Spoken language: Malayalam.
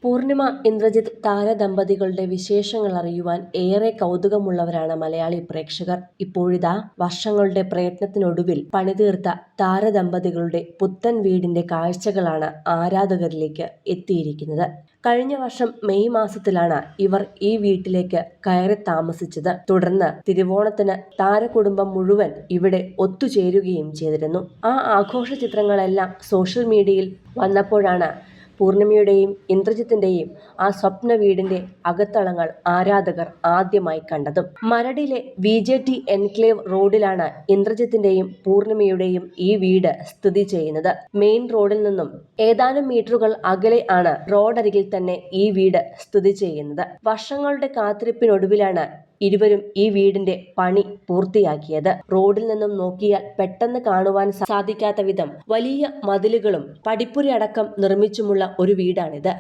പൂർണിമ ഇന്ദ്രജിത്ത് താരദമ്പതികളുടെ വിശേഷങ്ങൾ അറിയുവാൻ ഏറെ കൗതുകമുള്ളവരാണ് മലയാളി പ്രേക്ഷകർ. ഇപ്പോഴിതാ വർഷങ്ങളുടെ പ്രയത്നത്തിനൊടുവിൽ പണിതീർത്ത താരദമ്പതികളുടെ പുത്തൻ വീടിന്റെ കാഴ്ചകളാണ് ആരാധകരിലേക്ക് എത്തിയിരിക്കുന്നത്. കഴിഞ്ഞ വർഷം മെയ് മാസത്തിലാണ് ഇവർ ഈ വീട്ടിലേക്ക് കയറി താമസിച്ചത്. തുടർന്ന് തിരുവോണത്തിന് താരകുടുംബം മുഴുവൻ ഇവിടെ ഒത്തുചേരുകയും ചെയ്തിരുന്നു. ആ ആഘോഷ ചിത്രങ്ങളെല്ലാം സോഷ്യൽ മീഡിയയിൽ വന്നപ്പോഴാണ് പൂർണിമയുടെയും ഇന്ദ്രജിത്തിന്റെയും ആ സ്വപ്ന വീടിന്റെ അകത്തളങ്ങൾ ആരാധകർ ആദ്യമായി കണ്ടതും. മരടിലെ VJT എൻക്ലേവ് റോഡിലാണ് ഇന്ദ്രജിത്തിന്റെയും പൂർണിമയുടെയും ഈ വീട് സ്ഥിതി ചെയ്യുന്നത്. മെയിൻ റോഡിൽ നിന്നും ഏതാനും മീറ്ററുകൾ അകലെ ആണ് റോഡരികിൽ തന്നെ ഈ വീട് സ്ഥിതി ചെയ്യുന്നത്. വർഷങ്ങളുടെ കാത്തിരിപ്പിനൊടുവിലാണ് ഇരുവരും ഈ വീടിന്റെ പണി പൂർത്തിയാക്കിയത്. റോഡിൽ നിന്നും നോക്കിയാൽ പെട്ടെന്ന് കാണുവാൻ സാധിക്കാത്ത വിധം വലിയ മതിലുകളും പടിപ്പുര അടക്കം നിർമ്മിച്ചുമുള്ള ഒരു വീടാണിത്.